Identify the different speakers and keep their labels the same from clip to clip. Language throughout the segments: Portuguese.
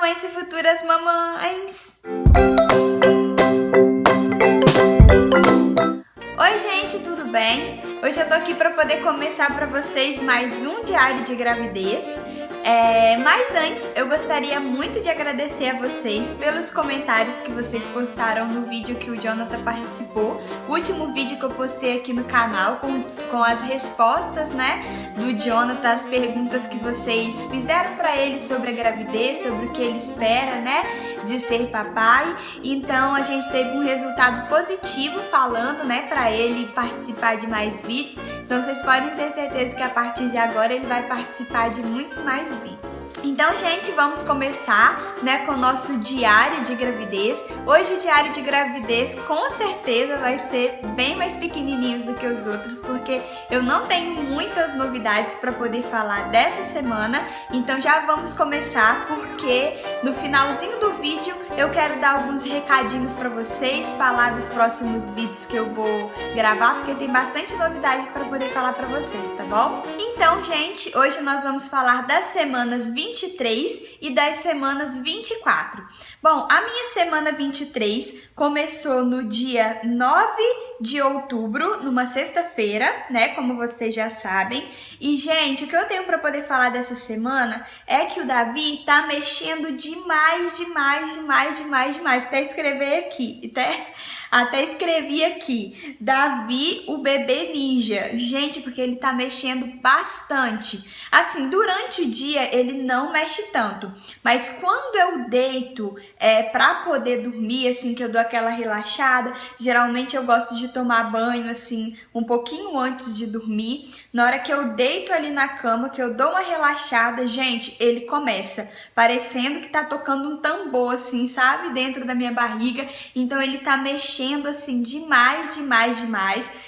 Speaker 1: mamães e futuras mamães! Oi gente, tudo bem? Hoje eu tô aqui para poder começar para vocês mais um diário de gravidez. Mas antes, eu gostaria muito de agradecer a vocês pelos comentários que vocês postaram no vídeo que o Jonathan participou. O último vídeo que eu postei aqui no canal com as respostas, né, do Jonathan, as perguntas que vocês fizeram para ele sobre a gravidez, sobre o que ele espera, né, de ser papai. Então a gente teve um resultado positivo falando, né, para ele participar de mais vídeos. Então vocês podem ter certeza que a partir de agora ele vai participar de muitos mais vídeos. Então, gente, vamos começar, né, com o nosso diário de gravidez. Hoje o diário de gravidez com certeza vai ser bem mais pequenininho do que os outros, porque eu não tenho muitas novidades para poder falar dessa semana. Então já vamos começar, porque no finalzinho do vídeo eu quero dar alguns recadinhos para vocês, falar dos próximos vídeos que eu vou gravar, porque tem bastante novidade para poder falar para vocês, tá bom? Então, gente, hoje nós vamos falar das semanas 23 e das semanas 24. Bom, a minha semana 23 começou no dia 9 de outubro, numa sexta-feira, né, como vocês já sabem. E, gente, o que eu tenho para poder falar dessa semana é que o Davi tá mexendo demais. Até escrever aqui, até escrevi aqui, Davi, o bebê ninja. Gente, porque ele tá mexendo bastante. Assim, durante o dia ele não mexe tanto, mas quando eu deito pra poder dormir, assim, que eu dou aquela relaxada, geralmente eu gosto de tomar banho, assim, um pouquinho antes de dormir. Na hora que eu deito ali na cama, que eu dou uma relaxada, gente, ele começa parecendo que tá tocando um tambor, assim, sabe? Dentro da minha barriga. Então ele tá mexendo, assim, demais.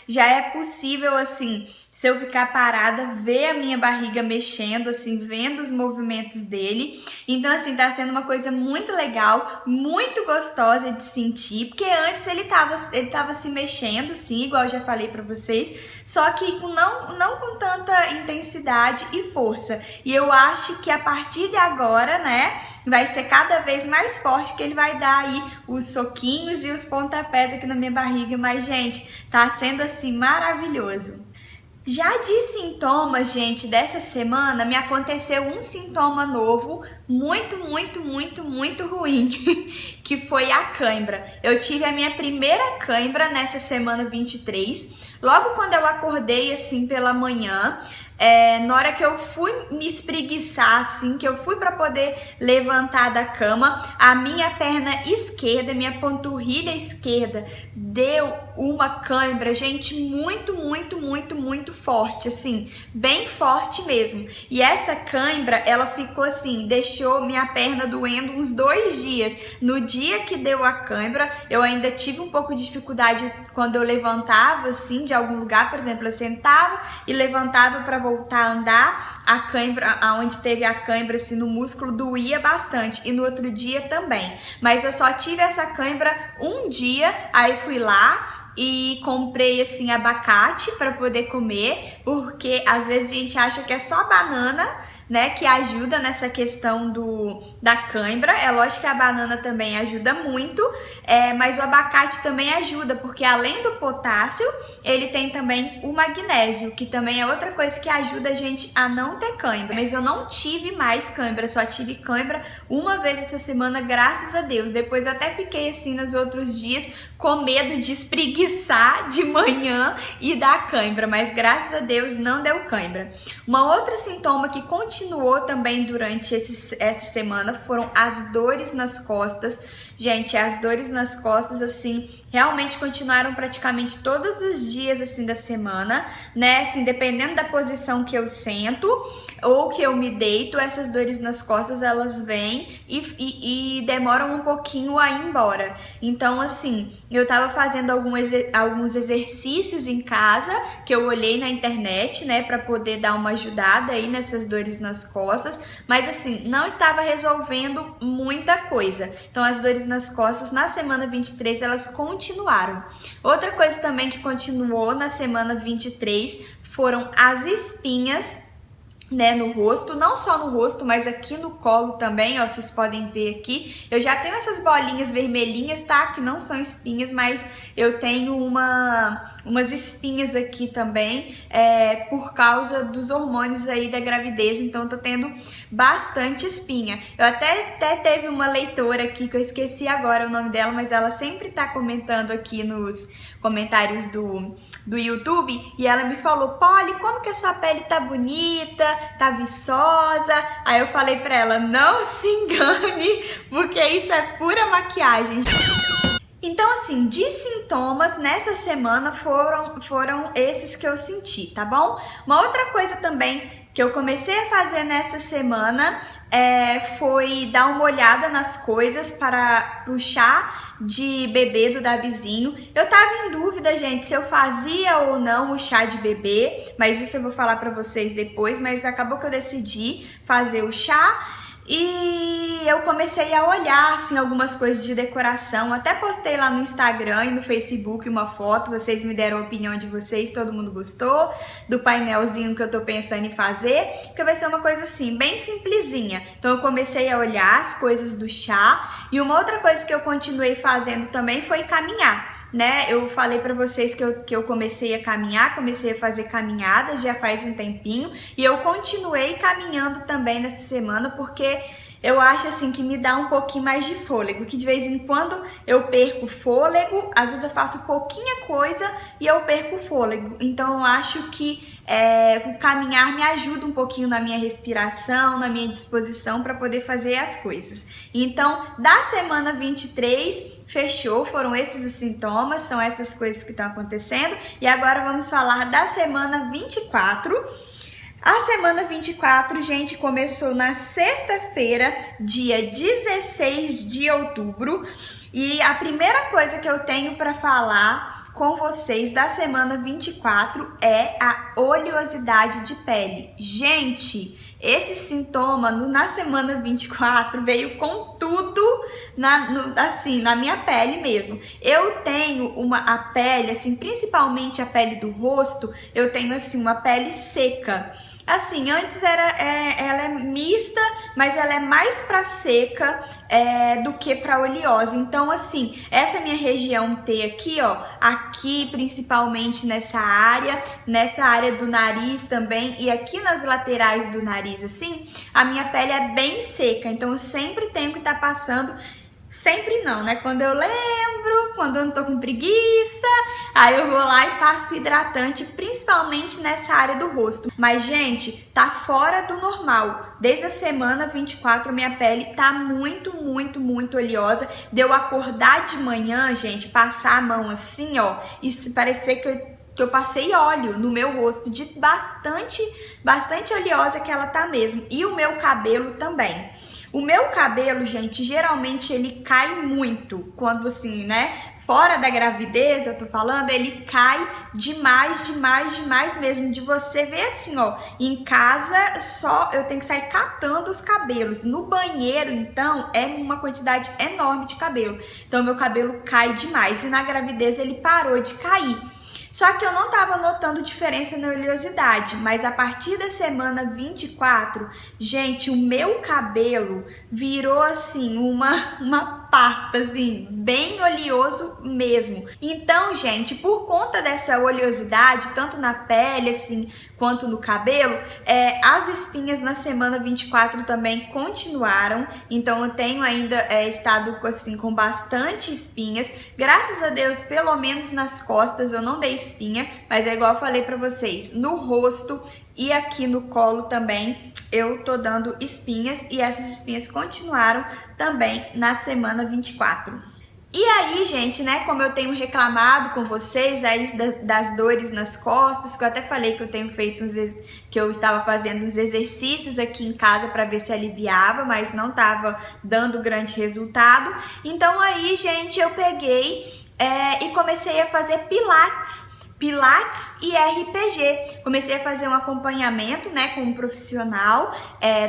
Speaker 1: Já é possível, assim, se eu ficar parada, ver a minha barriga mexendo, assim, vendo os movimentos dele. Então, assim, tá sendo uma coisa muito legal, muito gostosa de sentir, porque antes ele tava se mexendo, sim, igual eu já falei pra vocês, só que não com tanta intensidade e força. E eu acho que a partir de agora, né, vai ser cada vez mais forte, que ele vai dar aí os soquinhos e os pontapés aqui na minha barriga. Mas, gente, tá sendo, assim, maravilhoso. Já de sintomas, gente, dessa semana me aconteceu um sintoma novo, muito ruim, que foi a cãibra. Eu tive a minha primeira cãibra nessa semana 23, logo quando eu acordei, assim, pela manhã. Na hora que eu fui me espreguiçar, assim, que eu fui para poder levantar da cama, a minha perna esquerda, minha panturrilha esquerda deu uma cãibra, gente, muito forte, assim, bem forte mesmo. E essa cãibra, ela ficou assim, deixou minha perna doendo uns 2 dias. No dia que deu a cãibra, eu ainda tive um pouco de dificuldade quando eu levantava, assim, de algum lugar. Por exemplo, eu sentava e levantava para voltar a andar, a cãibra, aonde teve a cãibra, assim, no músculo, doía bastante, e no outro dia também. Mas eu só tive essa cãibra um dia, aí fui lá e comprei, assim, abacate para poder comer, porque às vezes a gente acha que é só banana, né, que ajuda nessa questão da cãibra. É lógico que a banana também ajuda muito, mas o abacate também ajuda, porque além do potássio, ele tem também o magnésio, que também é outra coisa que ajuda a gente a não ter cãibra. Mas eu não tive mais cãibra, só tive cãibra uma vez essa semana, graças a Deus. Depois eu até fiquei, assim, nos outros dias com medo de espreguiçar de manhã e dar cãibra, mas graças a Deus não deu cãibra. Uma outra sintoma que continuou também durante essa semana foram as dores nas costas. Gente, as dores nas costas, assim, realmente continuaram praticamente todos os dias, assim, da semana, né? Assim, dependendo da posição que eu sento ou que eu me deito, essas dores nas costas, elas vêm e demoram um pouquinho a ir embora. Então, assim, eu tava fazendo alguns exercícios em casa, que eu olhei na internet, né, pra poder dar uma ajudada aí nessas dores nas costas, mas, assim, não estava resolvendo muita coisa. Então, as dores nas costas, na semana 23, elas continuaram. Outra coisa também que continuou na semana 23 foram as espinhas né, no rosto, não só no rosto, mas aqui no colo também, ó, vocês podem ver aqui. Eu já tenho essas bolinhas vermelhinhas, tá? Que não são espinhas, mas eu tenho umas espinhas aqui também, por causa dos hormônios aí da gravidez, então eu tô tendo bastante espinha. Eu até teve uma leitora aqui, que eu esqueci agora o nome dela, mas ela sempre tá comentando aqui nos comentários do YouTube, e ela me falou: Polly, como que a sua pele tá bonita, tá viçosa? Aí eu falei pra ela: não se engane, porque isso é pura maquiagem. Então, assim, de sintomas nessa semana foram esses que eu senti, tá bom? Uma outra coisa também que eu comecei a fazer nessa semana foi dar uma olhada nas coisas para o chá de bebê do Davizinho. Eu tava em dúvida, gente, se eu fazia ou não o chá de bebê, mas isso eu vou falar pra vocês depois, mas acabou que eu decidi fazer o chá. E eu comecei a olhar, assim, algumas coisas de decoração. Até postei lá no Instagram e no Facebook uma foto. Vocês me deram a opinião de vocês, todo mundo gostou do painelzinho que eu tô pensando em fazer, que vai ser uma coisa assim, bem simplesinha. Então eu comecei a olhar as coisas do chá. E uma outra coisa que eu continuei fazendo também foi caminhar, né? Eu falei pra vocês que eu comecei a caminhar, comecei a fazer caminhadas já faz um tempinho, e eu continuei caminhando também nessa semana, porque eu acho assim que me dá um pouquinho mais de fôlego, que de vez em quando eu perco fôlego, às vezes eu faço pouquinha coisa e eu perco fôlego. Então eu acho que o caminhar me ajuda um pouquinho na minha respiração, na minha disposição para poder fazer as coisas. Então, da semana 23, fechou, foram esses os sintomas, são essas coisas que estão acontecendo. E agora vamos falar da semana 24. A semana 24, gente, começou na sexta-feira, dia 16 de outubro. E a primeira coisa que eu tenho para falar com vocês da semana 24 é a oleosidade de pele. Gente, esse sintoma na semana 24 veio com tudo na minha pele mesmo. Eu tenho a pele, assim, principalmente a pele do rosto, eu tenho assim uma pele seca. Assim, antes ela é mista, mas ela é mais para seca do que para oleosa. Então, assim, essa minha região T aqui, ó, aqui principalmente nessa área do nariz também, e aqui nas laterais do nariz, assim, a minha pele é bem seca. Então, eu sempre tenho que estar passando. Sempre não, né? Quando eu lembro, quando eu não tô com preguiça, aí eu vou lá e passo hidratante, principalmente nessa área do rosto. Mas, gente, tá fora do normal. Desde a semana 24, minha pele tá muito, muito, muito oleosa. De eu acordar de manhã, gente, passar a mão assim, ó, e parecer que eu passei óleo no meu rosto, de bastante oleosa que ela tá mesmo. E o meu cabelo também. O meu cabelo, gente, geralmente ele cai muito quando assim, né? Fora da gravidez, eu tô falando, ele cai demais, demais, demais mesmo. De você ver assim, ó, em casa só eu tenho que sair catando os cabelos. No banheiro, então, é uma quantidade enorme de cabelo. Então, meu cabelo cai demais. E na gravidez ele parou de cair. Só que eu não tava notando diferença na oleosidade, mas a partir da semana 24, gente, o meu cabelo virou assim uma pasta, assim, bem oleoso mesmo. Então, gente, por conta dessa oleosidade, tanto na pele, assim, quanto no cabelo, as espinhas na semana 24 também continuaram. Então, eu tenho ainda estado, assim, com bastante espinhas. Graças a Deus, pelo menos nas costas, eu não dei espinha, mas é igual eu falei pra vocês, no rosto e aqui no colo também eu tô dando espinhas, e essas espinhas continuaram também na semana 24. E aí, gente, né, como eu tenho reclamado com vocês aí das dores nas costas, que eu até falei que eu tenho feito que eu estava fazendo uns exercícios aqui em casa para ver se aliviava, mas não estava dando grande resultado. Então aí, gente, eu peguei e comecei a fazer pilates. Pilates e RPG. Comecei a fazer um acompanhamento, né, com um profissional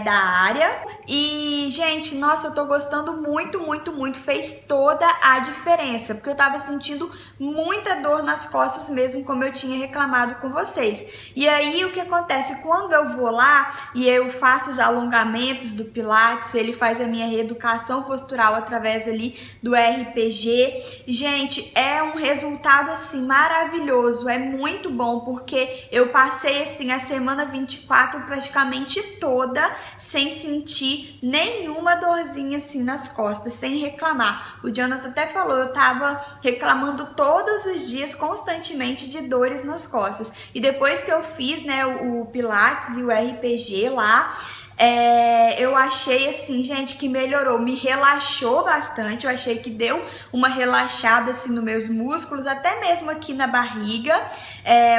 Speaker 1: da área. E, gente, nossa, eu tô gostando muito, muito, muito. Fez toda a diferença, porque eu tava sentindo muita dor nas costas mesmo, como eu tinha reclamado com vocês. E aí, o que acontece? Quando eu vou lá e eu faço os alongamentos do Pilates, ele faz a minha reeducação postural através ali do RPG. Gente, é um resultado, assim, maravilhoso. É muito bom, porque eu passei assim a semana 24 praticamente toda sem sentir nenhuma dorzinha assim nas costas, sem reclamar. O Jonathan até falou, eu tava reclamando todos os dias constantemente de dores nas costas. E depois que eu fiz, né, o Pilates e o RPG lá, eu achei assim, gente, que melhorou, me relaxou bastante. Eu achei que deu uma relaxada assim nos meus músculos, até mesmo aqui na barriga,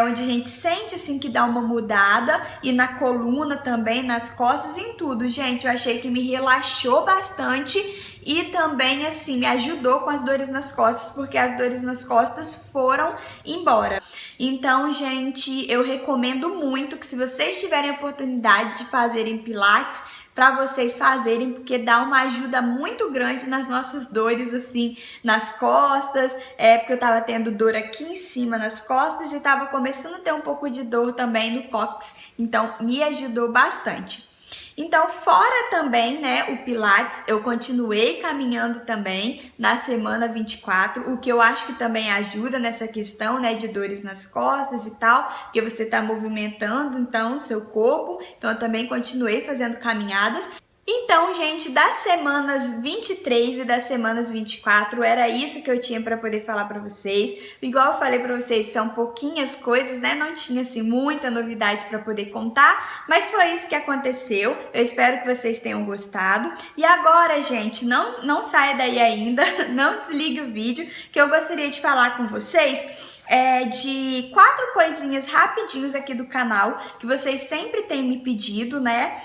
Speaker 1: onde a gente sente assim que dá uma mudada, e na coluna também, nas costas, em tudo, gente. Eu achei que me relaxou bastante e também assim me ajudou com as dores nas costas, porque as dores nas costas foram embora. Então, gente, eu recomendo muito que, se vocês tiverem a oportunidade de fazerem Pilates, para vocês fazerem, porque dá uma ajuda muito grande nas nossas dores, assim, nas costas, porque eu tava tendo dor aqui em cima nas costas e tava começando a ter um pouco de dor também no cóccix, então me ajudou bastante. Então, fora também, né, o Pilates, eu continuei caminhando também na semana 24, o que eu acho que também ajuda nessa questão, né, de dores nas costas e tal, porque você tá movimentando, então, seu corpo. Então, eu também continuei fazendo caminhadas. Então, gente, das semanas 23 e das semanas 24, era isso que eu tinha para poder falar para vocês. Igual eu falei para vocês, são pouquinhas coisas, né? Não tinha, assim, muita novidade para poder contar, mas foi isso que aconteceu. Eu espero que vocês tenham gostado. E agora, gente, não saia daí ainda, não desligue o vídeo, que eu gostaria de falar com vocês de 4 coisinhas rapidinhos aqui do canal, que vocês sempre têm me pedido, né?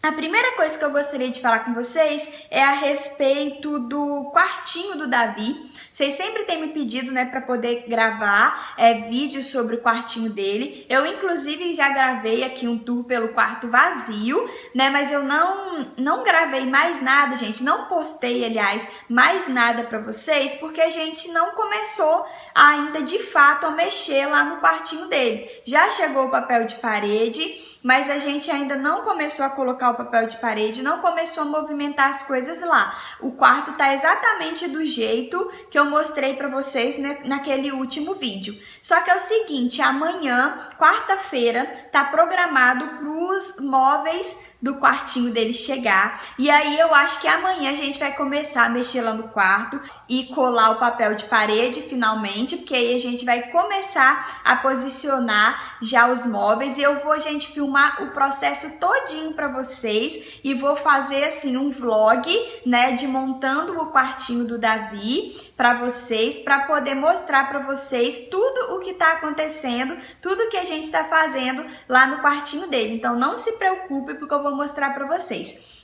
Speaker 1: A primeira coisa que eu gostaria de falar com vocês é a respeito do quartinho do Davi. Vocês sempre têm me pedido, né, para poder gravar vídeos sobre o quartinho dele. Eu, inclusive, já gravei aqui um tour pelo quarto vazio, né, mas eu não gravei mais nada, gente. Não postei, aliás, mais nada para vocês, porque a gente não começou ainda, de fato, a mexer lá no quartinho dele. Já chegou o papel de parede, mas a gente ainda não começou a colocar o papel de parede, não começou a movimentar as coisas lá. O quarto tá exatamente do jeito que eu mostrei para vocês, né, naquele último vídeo. Só que é o seguinte, amanhã, quarta-feira, tá programado pros móveis do quartinho dele chegar, e aí eu acho que amanhã a gente vai começar a mexer lá no quarto e colar o papel de parede finalmente, porque aí a gente vai começar a posicionar já os móveis, e eu vou, gente, filmar o processo todinho para vocês, e vou fazer assim um vlog, né, de montando o quartinho do Davi para vocês, para poder mostrar para vocês tudo o que tá acontecendo, tudo que a gente tá fazendo lá no quartinho dele. Então não se preocupe, porque eu vou mostrar para vocês.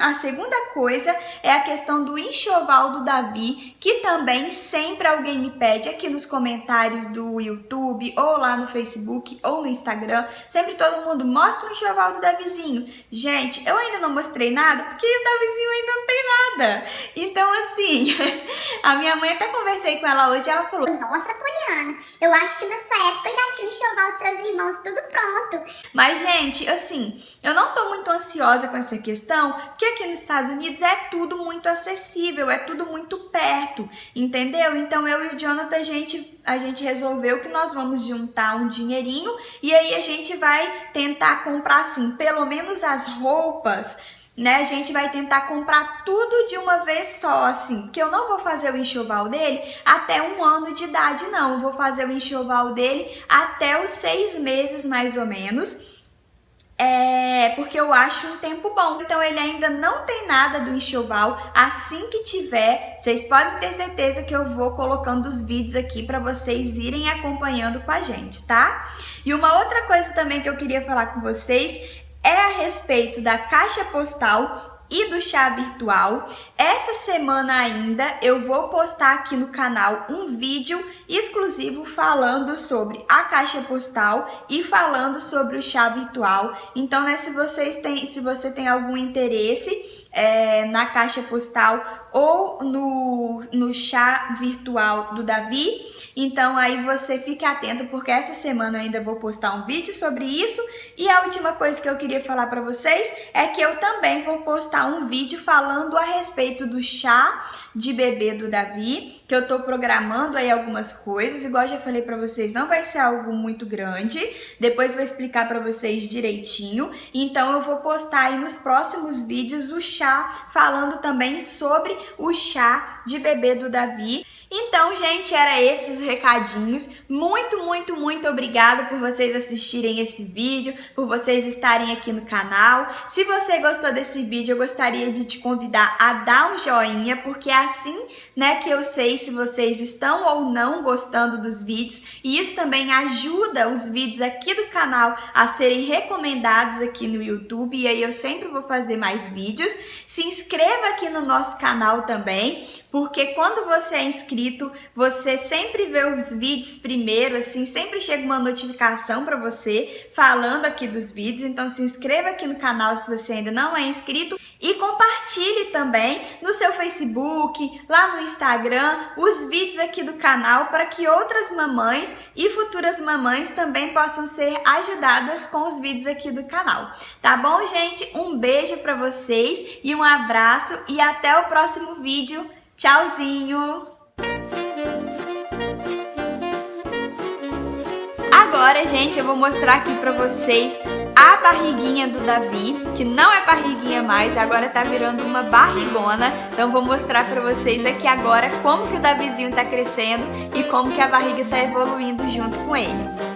Speaker 1: A segunda coisa é a questão do enxoval do Davi, que também sempre alguém me pede aqui nos comentários do YouTube, ou lá no Facebook, ou no Instagram. Sempre todo mundo mostra o enxoval do Davizinho. Gente, eu ainda não mostrei nada, porque o Davizinho ainda não tem nada. Então, assim, a minha mãe, até conversei com ela hoje, ela falou:
Speaker 2: nossa, Poliana, eu acho que na sua época já tinha o enxoval dos seus irmãos tudo pronto.
Speaker 1: Mas, gente, assim, eu não tô muito ansiosa com essa questão, porque aqui nos Estados Unidos é tudo muito acessível, é tudo muito perto, entendeu? Então eu e o Jonathan, a gente resolveu que nós vamos juntar um dinheirinho, e aí a gente vai tentar comprar, assim, pelo menos as roupas, né? A gente vai tentar comprar tudo de uma vez só, assim, porque eu não vou fazer o enxoval dele até 1 ano de idade, não. Eu vou fazer o enxoval dele até os 6 meses, mais ou menos. Porque eu acho um tempo bom. Então ele ainda não tem nada do enxoval. Assim que tiver, vocês podem ter certeza que eu vou colocando os vídeos aqui para vocês irem acompanhando com a gente, tá? E uma outra coisa também que eu queria falar com vocês é a respeito da caixa postal e do chá virtual. Essa semana ainda eu vou postar aqui no canal um vídeo exclusivo falando sobre a caixa postal e falando sobre o chá virtual. Então, né, se você tem algum interesse na caixa postal ou no chá virtual do Davi, então aí você fique atento, porque essa semana eu ainda vou postar um vídeo sobre isso. E a última coisa que eu queria falar para vocês é que eu também vou postar um vídeo falando a respeito do chá de bebê do Davi, que eu tô programando aí algumas coisas, igual eu já falei para vocês, não vai ser algo muito grande, depois vou explicar para vocês direitinho. Então eu vou postar aí nos próximos vídeos o chá, falando também sobre o chá de bebê do Davi. Então, gente, era esses os recadinhos. Muito obrigada por vocês assistirem esse vídeo, por vocês estarem aqui no canal. Se você gostou desse vídeo, eu gostaria de te convidar a dar um joinha, porque é assim, né, que eu sei se vocês estão ou não gostando dos vídeos. E isso também ajuda os vídeos aqui do canal a serem recomendados aqui no YouTube. E aí eu sempre vou fazer mais vídeos. Se inscreva aqui no nosso canal também, porque quando você é inscrito, você sempre vê os vídeos primeiro, assim, sempre chega uma notificação para você falando aqui dos vídeos. Então se inscreva aqui no canal se você ainda não é inscrito e compartilhe também no seu Facebook, lá no Instagram, os vídeos aqui do canal, para que outras mamães e futuras mamães também possam ser ajudadas com os vídeos aqui do canal. Tá bom, gente? Um beijo para vocês e um abraço e até o próximo vídeo. Tchauzinho! Agora, gente, eu vou mostrar aqui pra vocês a barriguinha do Davi, que não é barriguinha mais, agora tá virando uma barrigona. Então vou mostrar pra vocês aqui agora como que o Davizinho tá crescendo e como que a barriga tá evoluindo junto com ele.